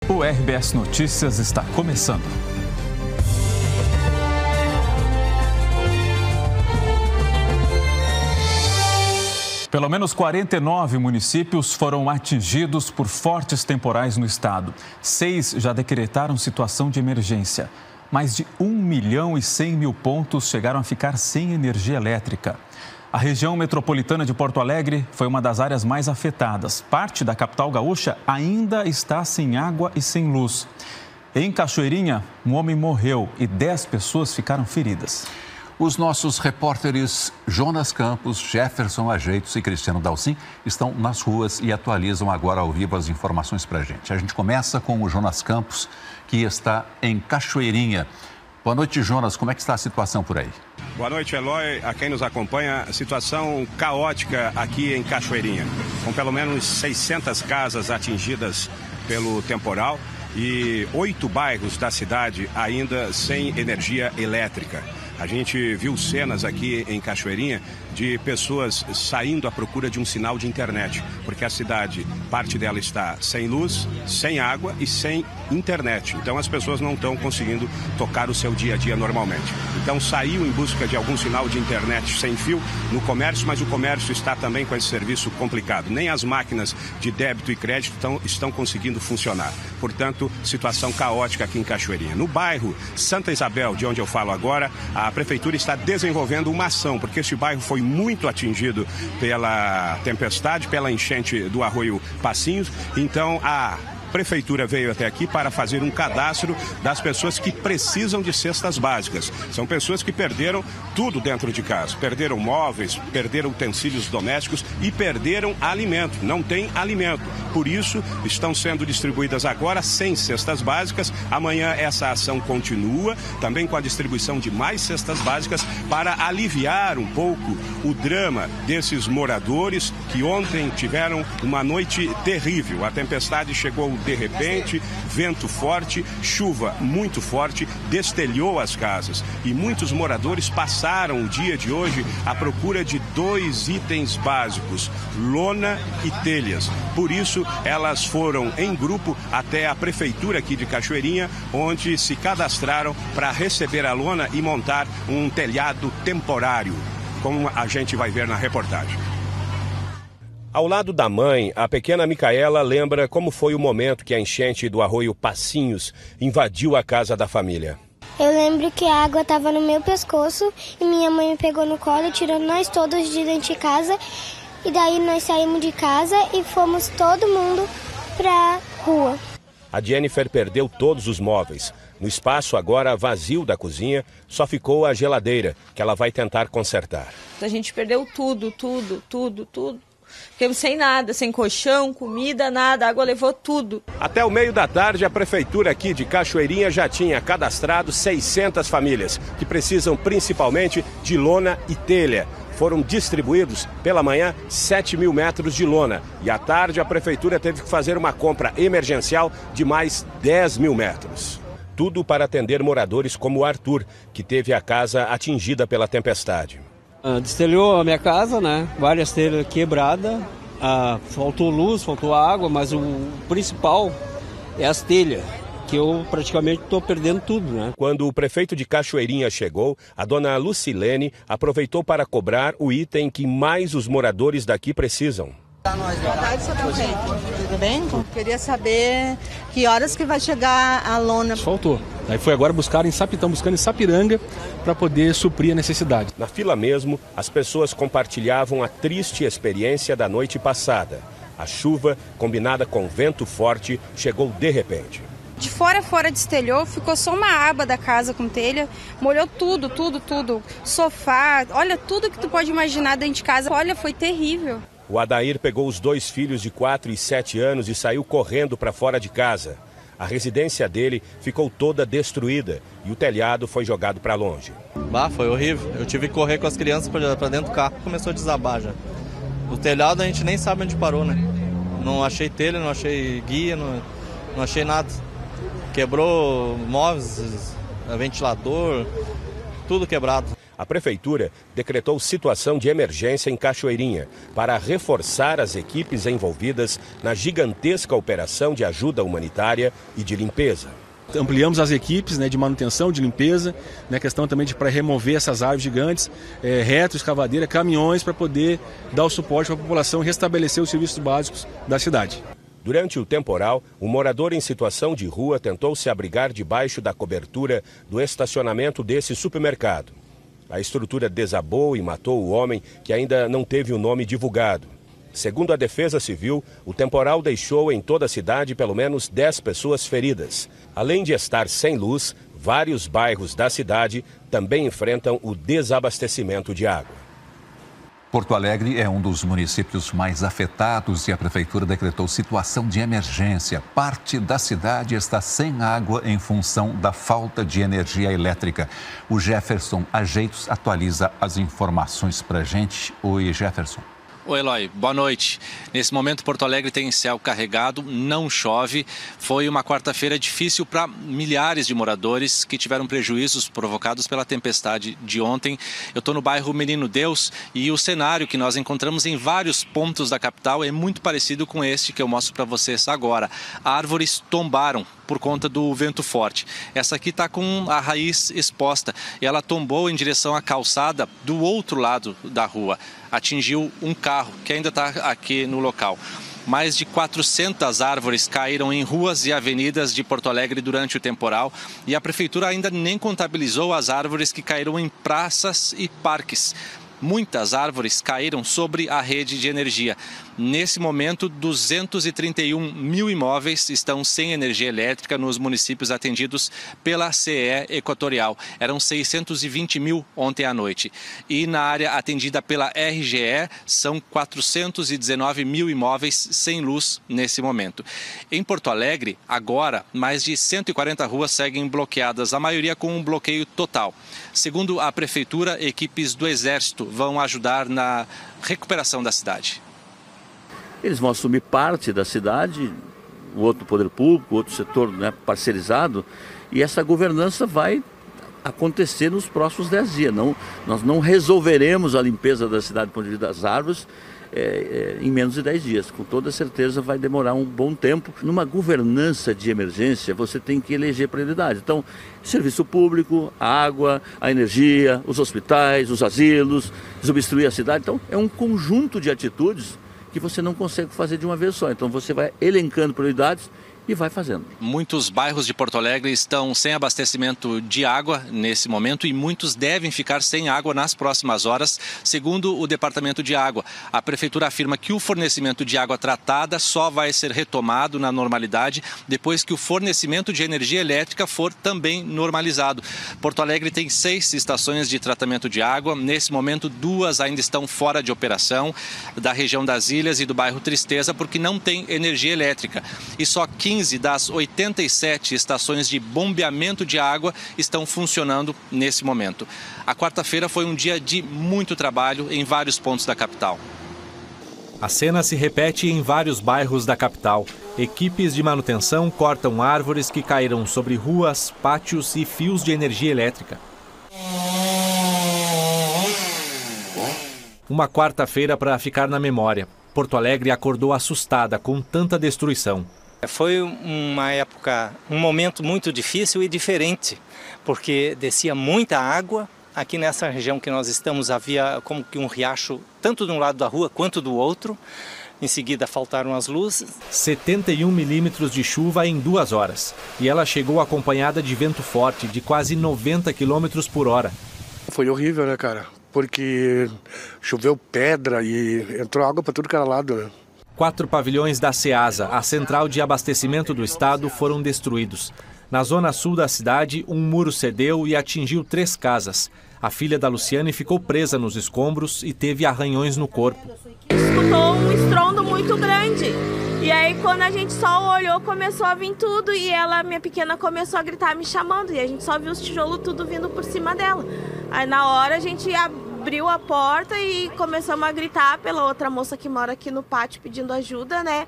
O RBS Notícias está começando. Pelo menos 49 municípios foram atingidos por fortes temporais no estado. 6 já decretaram situação de emergência. Mais de 1.100.000 pontos chegaram a ficar sem energia elétrica. A região metropolitana de Porto Alegre foi uma das áreas mais afetadas. Parte da capital gaúcha ainda está sem água e sem luz. Em Cachoeirinha, um homem morreu e 10 pessoas ficaram feridas. Os nossos repórteres Jonas Campos, Jefferson Ajeitos e Cristiano Dalcin estão nas ruas e atualizam agora ao vivo as informações para a gente. A gente começa com o Jonas Campos, que está em Cachoeirinha. Boa noite, Jonas. Como é que está a situação por aí? Boa noite, Eloy. A quem nos acompanha, situação caótica aqui em Cachoeirinha, com pelo menos 600 casas atingidas pelo temporal e 8 bairros da cidade ainda sem energia elétrica. A gente viu cenas aqui em Cachoeirinha de pessoas saindo à procura de um sinal de internet, porque a cidade, parte dela está sem luz, sem água e sem internet. Então as pessoas não estão conseguindo tocar o seu dia a dia normalmente. Então saiu em busca de algum sinal de internet sem fio no comércio, mas o comércio está também com esse serviço complicado. Nem as máquinas de débito e crédito estão conseguindo funcionar. Portanto, situação caótica aqui em Cachoeirinha. No bairro Santa Isabel, de onde eu falo agora, a prefeitura está desenvolvendo uma ação, porque este bairro foi muito atingido pela tempestade, pela enchente do arroio Passinhos. Então, a prefeitura veio até aqui para fazer um cadastro das pessoas que precisam de cestas básicas. São pessoas que perderam tudo dentro de casa. Perderam móveis, perderam utensílios domésticos e perderam alimento. Não tem alimento. Por isso, estão sendo distribuídas agora 100 cestas básicas. Amanhã essa ação continua, também com a distribuição de mais cestas básicas para aliviar um pouco o drama desses moradores que ontem tiveram uma noite terrível. A tempestade chegou de repente, vento forte, chuva muito forte, destelhou as casas. E muitos moradores passaram o dia de hoje à procura de 2 itens básicos, lona e telhas. Por isso, elas foram em grupo até a prefeitura aqui de Cachoeirinha, onde se cadastraram para receber a lona e montar um telhado temporário, como a gente vai ver na reportagem. Ao lado da mãe, a pequena Micaela lembra como foi o momento que a enchente do arroio Passinhos invadiu a casa da família. Eu lembro que a água estava no meu pescoço e minha mãe me pegou no colo, tirou nós todos de dentro de casa. E daí nós saímos de casa e fomos todo mundo pra rua. A Jennifer perdeu todos os móveis. No espaço agora vazio da cozinha, só ficou a geladeira, que ela vai tentar consertar. A gente perdeu tudo. Ficamos sem nada, sem colchão, comida, nada, a água levou tudo. Até o meio da tarde, a prefeitura aqui de Cachoeirinha já tinha cadastrado 600 famílias, que precisam principalmente de lona e telha. Foram distribuídos pela manhã 7.000 metros de lona e à tarde a prefeitura teve que fazer uma compra emergencial de mais 10.000 metros. Tudo para atender moradores como o Arthur, que teve a casa atingida pela tempestade. Destelhou a minha casa, né? Várias telhas quebradas, faltou luz, faltou água, mas o principal é as telhas, que eu praticamente estou perdendo tudo, né? Quando o prefeito de Cachoeirinha chegou, a dona Lucilene aproveitou para cobrar o item que mais os moradores daqui precisam. Boa tarde, seu prefeito. Tudo bem? Queria saber que horas que vai chegar a lona. Faltou. Aí foi agora estão buscando em Sapiranga para poder suprir a necessidade. Na fila mesmo, as pessoas compartilhavam a triste experiência da noite passada. A chuva, combinada com vento forte, chegou de repente. De fora destelhou, ficou só uma aba da casa com telha, molhou tudo. Sofá, olha, tudo que tu pode imaginar dentro de casa. Olha, foi terrível. O Adair pegou os 2 filhos de 4 e 7 anos e saiu correndo para fora de casa. A residência dele ficou toda destruída e o telhado foi jogado para longe. Foi horrível. Eu tive que correr com as crianças para dentro do carro. Começou a desabar já. O telhado a gente nem sabe onde parou, né? Não achei telha, não achei guia, não achei nada. Quebrou móveis, ventilador, tudo quebrado. A Prefeitura decretou situação de emergência em Cachoeirinha para reforçar as equipes envolvidas na gigantesca operação de ajuda humanitária e de limpeza. Ampliamos as equipes, de manutenção, de limpeza, questão também para remover essas árvores gigantes, reto, escavadeira, caminhões para poder dar o suporte para a população e restabelecer os serviços básicos da cidade. Durante o temporal, um morador em situação de rua tentou se abrigar debaixo da cobertura do estacionamento desse supermercado. A estrutura desabou e matou o homem, que ainda não teve o nome divulgado. Segundo a Defesa Civil, o temporal deixou em toda a cidade pelo menos 10 pessoas feridas. Além de estar sem luz, vários bairros da cidade também enfrentam o desabastecimento de água. Porto Alegre é um dos municípios mais afetados e a Prefeitura decretou situação de emergência. Parte da cidade está sem água em função da falta de energia elétrica. O Jefferson Ajeitos atualiza as informações para a gente. Oi, Jefferson. Oi, Eloy. Boa noite. Nesse momento, Porto Alegre tem céu carregado, não chove. Foi uma quarta-feira difícil para milhares de moradores que tiveram prejuízos provocados pela tempestade de ontem. Eu estou no bairro Menino Deus e o cenário que nós encontramos em vários pontos da capital é muito parecido com este que eu mostro para vocês agora. Árvores tombaram por conta do vento forte. Essa aqui está com a raiz exposta e ela tombou em direção à calçada do outro lado da rua. Atingiu um carro que ainda está aqui no local. Mais de 400 árvores caíram em ruas e avenidas de Porto Alegre durante o temporal e a Prefeitura ainda nem contabilizou as árvores que caíram em praças e parques. Muitas árvores caíram sobre a rede de energia. Nesse momento, 231 mil imóveis estão sem energia elétrica nos municípios atendidos pela CE Equatorial. Eram 620 mil ontem à noite. E na área atendida pela RGE, são 419 mil imóveis sem luz nesse momento. Em Porto Alegre, agora, mais de 140 ruas seguem bloqueadas, a maioria com um bloqueio total. Segundo a Prefeitura, equipes do Exército vão ajudar na recuperação da cidade. Eles vão assumir parte da cidade, o outro poder público, o outro setor parcerizado, e essa governança vai acontecer nos próximos 10 dias. Nós não resolveremos a limpeza da cidade do ponto de vista das árvores em menos de 10 dias. Com toda certeza vai demorar um bom tempo. Numa governança de emergência, você tem que eleger prioridade. Então, serviço público, a água, a energia, os hospitais, os asilos, desobstruir a cidade. Então, é um conjunto de atitudes que você não consegue fazer de uma vez só. Então você vai elencando prioridades e vai fazendo. Muitos bairros de Porto Alegre estão sem abastecimento de água nesse momento e muitos devem ficar sem água nas próximas horas, segundo o Departamento de Água. A Prefeitura afirma que o fornecimento de água tratada só vai ser retomado na normalidade depois que o fornecimento de energia elétrica for também normalizado. Porto Alegre tem 6 estações de tratamento de água. Nesse momento, 2 ainda estão fora de operação, da região das Ilhas e do bairro Tristeza, porque não tem energia elétrica. E só 15 das 87 estações de bombeamento de água estão funcionando nesse momento. A quarta-feira foi um dia de muito trabalho em vários pontos da capital. A cena se repete em vários bairros da capital. Equipes de manutenção cortam árvores que caíram sobre ruas, pátios e fios de energia elétrica. Uma quarta-feira para ficar na memória. Porto Alegre acordou assustada com tanta destruição. Foi uma época, um momento muito difícil e diferente, porque descia muita água. Aqui nessa região que nós estamos havia como que um riacho, tanto de um lado da rua quanto do outro. Em seguida faltaram as luzes. 71 milímetros de chuva em 2 horas. E ela chegou acompanhada de vento forte de quase 90 quilômetros por hora. Foi horrível, né, cara? Porque choveu pedra e entrou água para tudo que era lado, né? 4 pavilhões da Ceasa, a central de abastecimento do estado, foram destruídos. Na zona sul da cidade, um muro cedeu e atingiu 3 casas. A filha da Luciane ficou presa nos escombros e teve arranhões no corpo. Escutou um estrondo muito grande. E aí quando a gente só olhou, começou a vir tudo e ela, minha pequena, começou a gritar me chamando. E a gente só viu os tijolos tudo vindo por cima dela. Aí na hora a gente abriu a porta e começamos a gritar pela outra moça que mora aqui no pátio pedindo ajuda, né?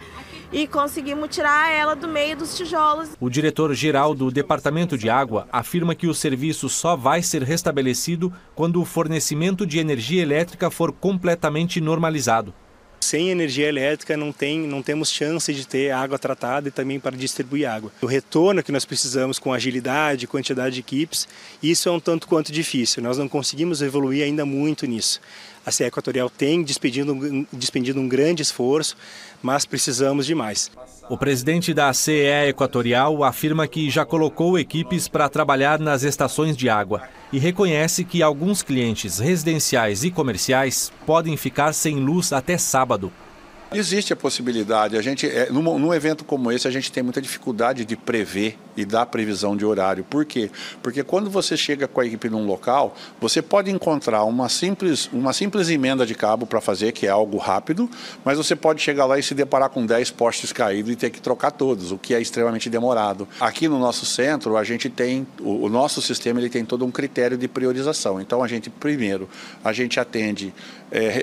E conseguimos tirar ela do meio dos tijolos. O diretor-geral do Departamento de Água afirma que o serviço só vai ser restabelecido quando o fornecimento de energia elétrica for completamente normalizado. Sem energia elétrica não temos chance de ter água tratada e também para distribuir água. O retorno que nós precisamos com agilidade, quantidade de equipes, isso é um tanto quanto difícil. Nós não conseguimos evoluir ainda muito nisso. A CE Equatorial tem despendido um grande esforço, mas precisamos de mais. O presidente da CE Equatorial afirma que já colocou equipes para trabalhar nas estações de água e reconhece que alguns clientes residenciais e comerciais podem ficar sem luz até sábado. Existe a possibilidade, num evento como esse a gente tem muita dificuldade de prever e dar previsão de horário. Por quê? Porque quando você chega com a equipe num local, você pode encontrar uma simples emenda de cabo para fazer, que é algo rápido, mas você pode chegar lá e se deparar com 10 postes caídos e ter que trocar todos, o que é extremamente demorado. Aqui no nosso centro, a gente tem, o nosso sistema ele tem todo um critério de priorização. Então, primeiro, a gente atende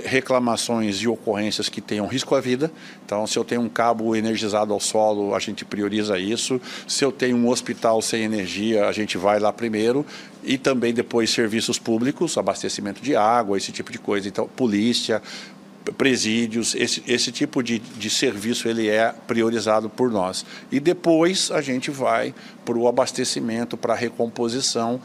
reclamações e ocorrências que tenham risco à vida. Então, se eu tenho um cabo energizado ao solo, a gente prioriza isso. Se eu tenho um hospital sem energia, a gente vai lá primeiro. E também depois serviços públicos, abastecimento de água, esse tipo de coisa. Então, polícia, presídios, esse tipo de serviço ele é priorizado por nós. E depois a gente vai para o abastecimento, para a recomposição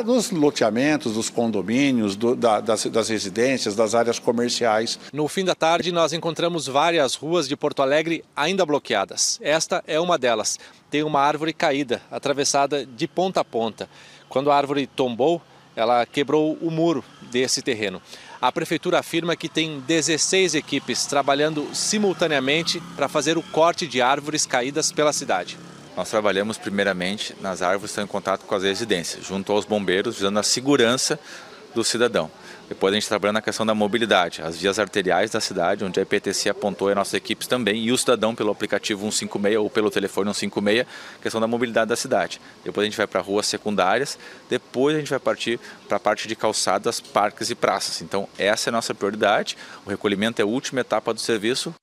dos loteamentos, dos condomínios, das residências, das áreas comerciais. No fim da tarde, nós encontramos várias ruas de Porto Alegre ainda bloqueadas. Esta é uma delas. Tem uma árvore caída, atravessada de ponta a ponta. Quando a árvore tombou, ela quebrou o muro desse terreno. A prefeitura afirma que tem 16 equipes trabalhando simultaneamente para fazer o corte de árvores caídas pela cidade. Nós trabalhamos primeiramente nas árvores que estão em contato com as residências, junto aos bombeiros, visando a segurança do cidadão. Depois a gente trabalha na questão da mobilidade, as vias arteriais da cidade, onde a IPTC apontou as nossas equipes também, e o cidadão pelo aplicativo 156 ou pelo telefone 156, questão da mobilidade da cidade. Depois a gente vai para ruas secundárias, depois a gente vai partir para a parte de calçadas, parques e praças. Então essa é a nossa prioridade, o recolhimento é a última etapa do serviço.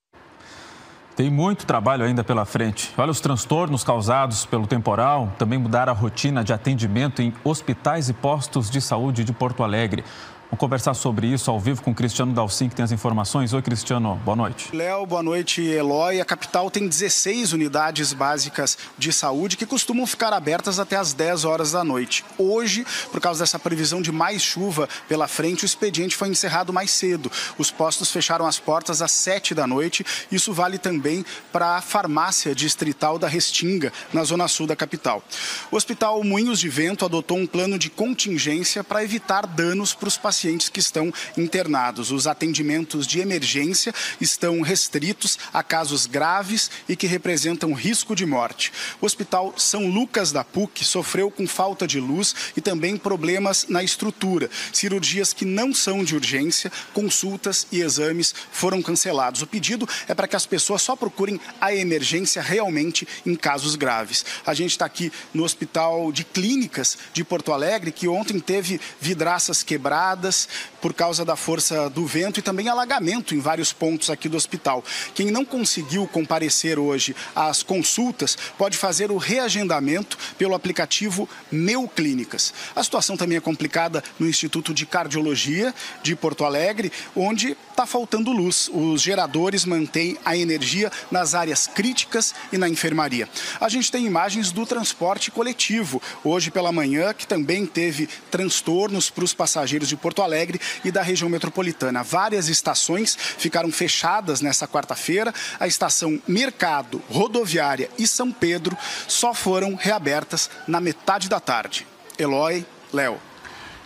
Tem muito trabalho ainda pela frente. Olha, os transtornos causados pelo temporal também mudaram a rotina de atendimento em hospitais e postos de saúde de Porto Alegre. Vamos conversar sobre isso ao vivo com o Cristiano Dalcin, que tem as informações. Oi, Cristiano, boa noite. Léo, boa noite, Eloy. A capital tem 16 unidades básicas de saúde que costumam ficar abertas até às 10 horas da noite. Hoje, por causa dessa previsão de mais chuva pela frente, o expediente foi encerrado mais cedo. Os postos fecharam as portas às 7 da noite. Isso vale também para a farmácia distrital da Restinga, na zona sul da capital. O Hospital Moinhos de Vento adotou um plano de contingência para evitar danos para os pacientes que estão internados. Os atendimentos de emergência estão restritos a casos graves e que representam risco de morte. O Hospital São Lucas da PUC sofreu com falta de luz e também problemas na estrutura. Cirurgias que não são de urgência, consultas e exames foram cancelados. O pedido é para que as pessoas só procurem a emergência realmente em casos graves. A gente está aqui no Hospital de Clínicas de Porto Alegre, que ontem teve vidraças quebradas por causa da força do vento e também alagamento em vários pontos aqui do hospital. Quem não conseguiu comparecer hoje às consultas pode fazer o reagendamento pelo aplicativo Meu Clínicas. A situação também é complicada no Instituto de Cardiologia de Porto Alegre, onde está faltando luz. Os geradores mantêm a energia nas áreas críticas e na enfermaria. A gente tem imagens do transporte coletivo hoje pela manhã, que também teve transtornos para os passageiros de Porto Alegre e da região metropolitana. Várias estações ficaram fechadas nessa quarta-feira. A estação Mercado, Rodoviária e São Pedro só foram reabertas na metade da tarde. Eloy, Léo.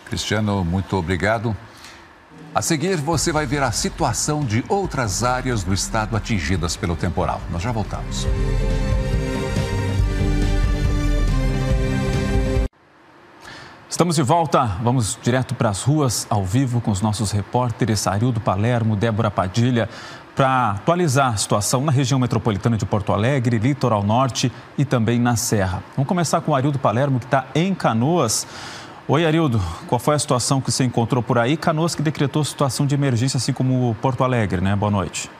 Cristiano, muito obrigado. A seguir, você vai ver a situação de outras áreas do estado atingidas pelo temporal. Nós já voltamos. Estamos de volta, vamos direto para as ruas, ao vivo, com os nossos repórteres Arildo Palermo, Débora Padilha, para atualizar a situação na região metropolitana de Porto Alegre, Litoral Norte e também na Serra. Vamos começar com o Arildo Palermo, que está em Canoas. Oi, Arildo. Qual foi a situação que você encontrou por aí? Canoas que decretou situação de emergência, assim como Porto Alegre, né? Boa noite.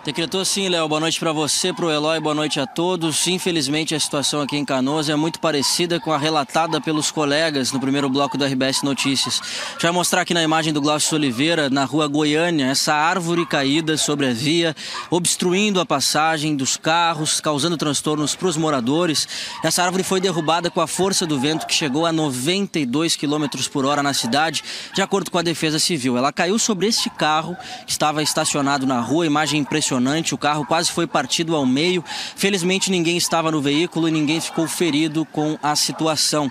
Decretou sim, Léo. Boa noite para você, para o Eloy, boa noite a todos. Infelizmente, a situação aqui em Canoas é muito parecida com a relatada pelos colegas no primeiro bloco do RBS Notícias. Já vou mostrar aqui na imagem do Glaucio Oliveira, na rua Goiânia, essa árvore caída sobre a via, obstruindo a passagem dos carros, causando transtornos para os moradores. Essa árvore foi derrubada com a força do vento que chegou a 92 km por hora na cidade, de acordo com a Defesa Civil. Ela caiu sobre este carro que estava estacionado na rua, imagem impressionante. O carro quase foi partido ao meio. Felizmente ninguém estava no veículo e ninguém ficou ferido com a situação.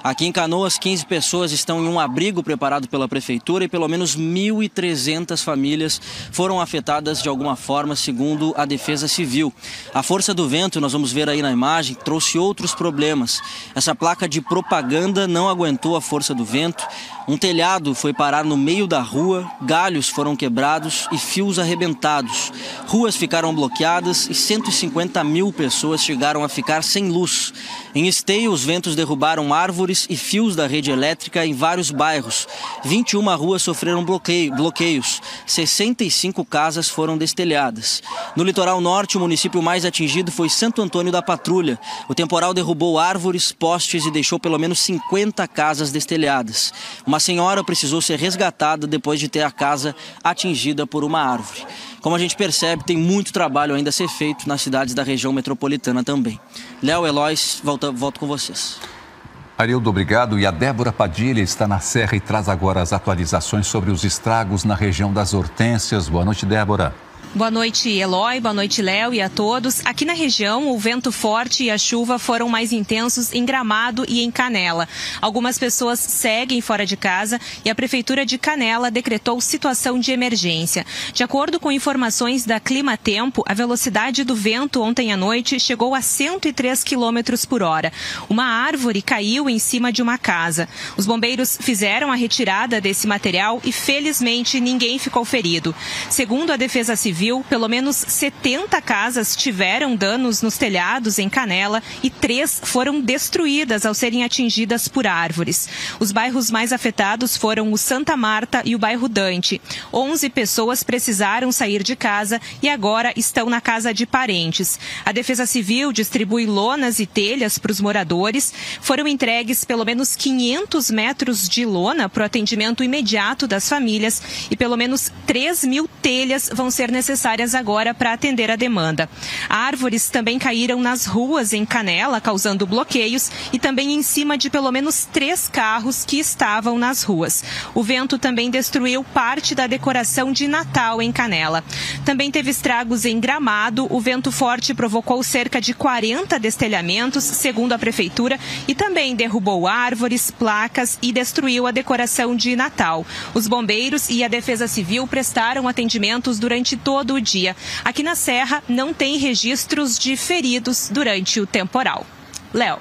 Aqui em Canoas, 15 pessoas estão em um abrigo preparado pela prefeitura e pelo menos 1.300 famílias foram afetadas de alguma forma, segundo a Defesa Civil. A força do vento, nós vamos ver aí na imagem, trouxe outros problemas. Essa placa de propaganda não aguentou a força do vento. Um telhado foi parar no meio da rua, galhos foram quebrados e fios arrebentados. Ruas ficaram bloqueadas e 150 mil pessoas chegaram a ficar sem luz. Em Esteio, os ventos derrubaram árvores e fios da rede elétrica em vários bairros. 21 ruas sofreram bloqueios. 65 casas foram destelhadas. No litoral norte, o município mais atingido foi Santo Antônio da Patrulha. O temporal derrubou árvores, postes e deixou pelo menos 50 casas destelhadas. Uma senhora precisou ser resgatada depois de ter a casa atingida por uma árvore. Como a gente percebe, tem muito trabalho ainda a ser feito nas cidades da região metropolitana também. Léo, Eloy, volto com vocês. Arildo, obrigado. E a Débora Padilha está na Serra e traz agora as atualizações sobre os estragos na região das Hortênsias. Boa noite, Débora. Boa noite, Eloy. Boa noite, Léo, e a todos. Aqui na região, o vento forte e a chuva foram mais intensos em Gramado e em Canela. Algumas pessoas seguem fora de casa e a Prefeitura de Canela decretou situação de emergência. De acordo com informações da Climatempo, a velocidade do vento ontem à noite chegou a 103 km por hora. Uma árvore caiu em cima de uma casa. Os bombeiros fizeram a retirada desse material e, felizmente, ninguém ficou ferido. Segundo a Defesa Civil, pelo menos 70 casas tiveram danos nos telhados em Canela e 3 foram destruídas ao serem atingidas por árvores. Os bairros mais afetados foram o Santa Marta e o bairro Dante. 11 pessoas precisaram sair de casa e agora estão na casa de parentes. A Defesa Civil distribui lonas e telhas para os moradores. Foram entregues pelo menos 500 metros de lona para o atendimento imediato das famílias e pelo menos 3.000 telhas vão ser necessárias agora para atender a demanda. Árvores também caíram nas ruas em Canela, causando bloqueios e também em cima de pelo menos 3 carros que estavam nas ruas. O vento também destruiu parte da decoração de Natal em Canela. Também teve estragos em Gramado. O vento forte provocou cerca de 40 destelhamentos, segundo a Prefeitura, e também derrubou árvores, placas e destruiu a decoração de Natal. Os bombeiros e a Defesa Civil prestaram atendimentos durante todo o dia. Aqui na Serra não tem registros de feridos durante o temporal. Léo.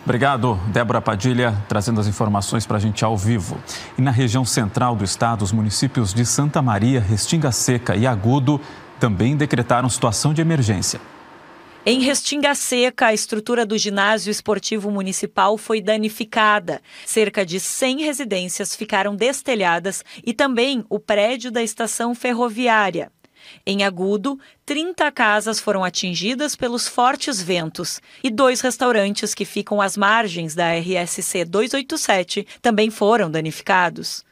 Obrigado, Débora Padilha, trazendo as informações para a gente ao vivo. E na região central do estado, os municípios de Santa Maria, Restinga Seca e Agudo também decretaram situação de emergência. Em Restinga Seca, a estrutura do ginásio esportivo municipal foi danificada. Cerca de 100 residências ficaram destelhadas e também o prédio da estação ferroviária. Em Agudo, 30 casas foram atingidas pelos fortes ventos e 2 restaurantes que ficam às margens da RSC 287 também foram danificados.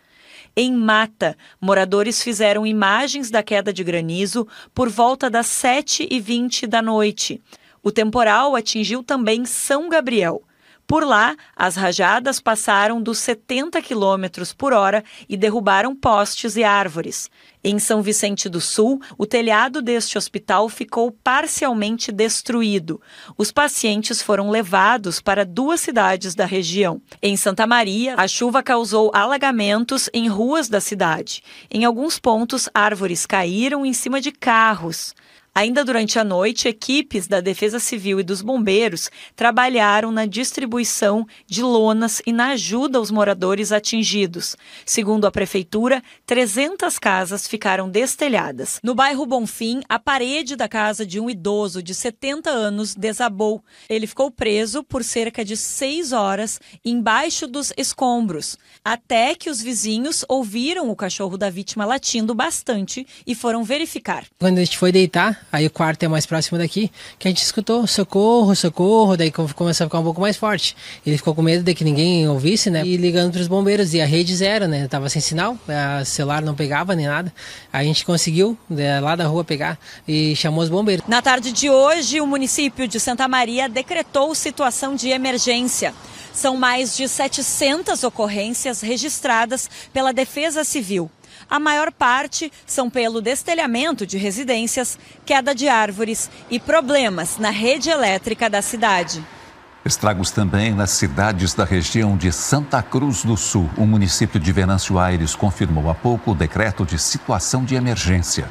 Em Mata, moradores fizeram imagens da queda de granizo por volta das 7h20 da noite. O temporal atingiu também São Gabriel. Por lá, as rajadas passaram dos 70 km por hora e derrubaram postes e árvores. Em São Vicente do Sul, o telhado deste hospital ficou parcialmente destruído. Os pacientes foram levados para 2 cidades da região. Em Santa Maria, a chuva causou alagamentos em ruas da cidade. Em alguns pontos, árvores caíram em cima de carros. Ainda durante a noite, equipes da Defesa Civil e dos bombeiros trabalharam na distribuição de lonas e na ajuda aos moradores atingidos. Segundo a Prefeitura, 300 casas ficaram destelhadas. No bairro Bonfim, a parede da casa de um idoso de 70 anos desabou. Ele ficou preso por cerca de 6 horas embaixo dos escombros, até que os vizinhos ouviram o cachorro da vítima latindo bastante e foram verificar. Quando a gente foi deitar, aí o quarto é mais próximo daqui, que a gente escutou socorro, socorro, daí começou a ficar um pouco mais forte. Ele ficou com medo de que ninguém ouvisse, né? E ligando para os bombeiros, e a rede zero, né? Tava sem sinal, a celular não pegava nem nada. A gente conseguiu, lá da rua, pegar e chamou os bombeiros. Na tarde de hoje, o município de Santa Maria decretou situação de emergência. São mais de 700 ocorrências registradas pela Defesa Civil. A maior parte são pelo destelhamento de residências, queda de árvores e problemas na rede elétrica da cidade. Estragos também nas cidades da região de Santa Cruz do Sul. O município de Venâncio Aires confirmou há pouco o decreto de situação de emergência.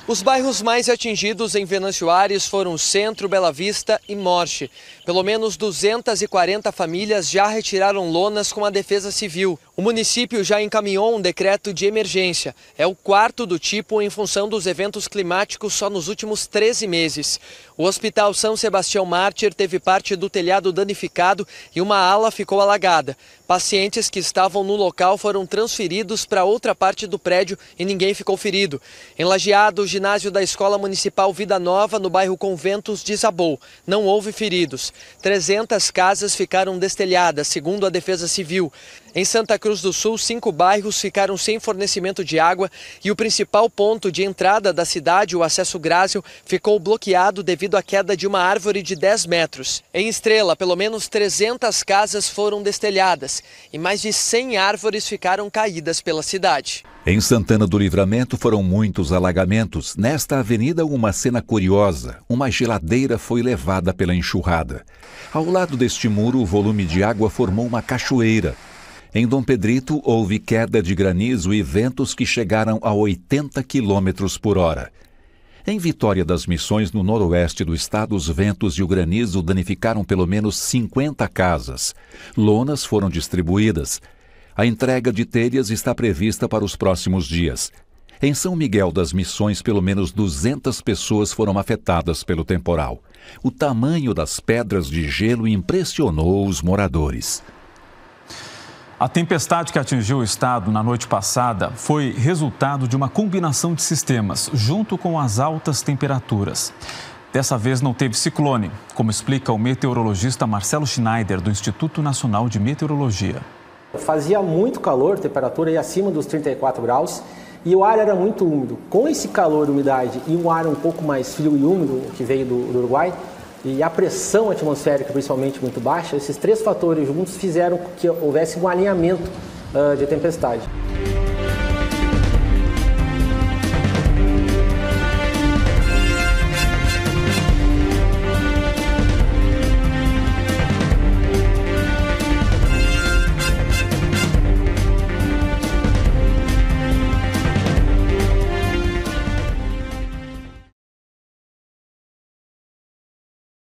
Os bairros mais atingidos em Venâncio Aires foram Centro, Bela Vista e Morte. Pelo menos 240 famílias já retiraram lonas com a Defesa Civil. O município já encaminhou um decreto de emergência. É o 4º do tipo em função dos eventos climáticos só nos últimos 13 meses. O Hospital São Sebastião Mártir teve parte do telhado danificado e uma ala ficou alagada. Pacientes que estavam no local foram transferidos para outra parte do prédio e ninguém ficou ferido. Em Lajeado, o ginásio da Escola Municipal Vida Nova, no bairro Conventos, desabou. Não houve feridos. 300 casas ficaram destelhadas, segundo a Defesa Civil. Em Santa Cruz do Sul, 5 bairros ficaram sem fornecimento de água e o principal ponto de entrada da cidade, o acesso Grásio, ficou bloqueado devido à queda de uma árvore de 10 metros. Em Estrela, pelo menos 300 casas foram destelhadas e mais de 100 árvores ficaram caídas pela cidade. Em Santana do Livramento foram muitos alagamentos. Nesta avenida, uma cena curiosa. Uma geladeira foi levada pela enxurrada. Ao lado deste muro, o volume de água formou uma cachoeira. Em Dom Pedrito, houve queda de granizo e ventos que chegaram a 80 km por hora. Em Vitória das Missões, no noroeste do estado, os ventos e o granizo danificaram pelo menos 50 casas. Lonas foram distribuídas. A entrega de telhas está prevista para os próximos dias. Em São Miguel das Missões, pelo menos 200 pessoas foram afetadas pelo temporal. O tamanho das pedras de gelo impressionou os moradores. A tempestade que atingiu o estado na noite passada foi resultado de uma combinação de sistemas, junto com as altas temperaturas. Dessa vez não teve ciclone, como explica o meteorologista Marcelo Schneider, do Instituto Nacional de Meteorologia. Fazia muito calor, temperatura ia acima dos 34 graus, e o ar era muito úmido. Com esse calor, umidade e um ar um pouco mais frio e úmido que veio do Uruguai, e a pressão atmosférica principalmente muito baixa, esses 3 fatores juntos fizeram que houvesse um alinhamento de tempestade.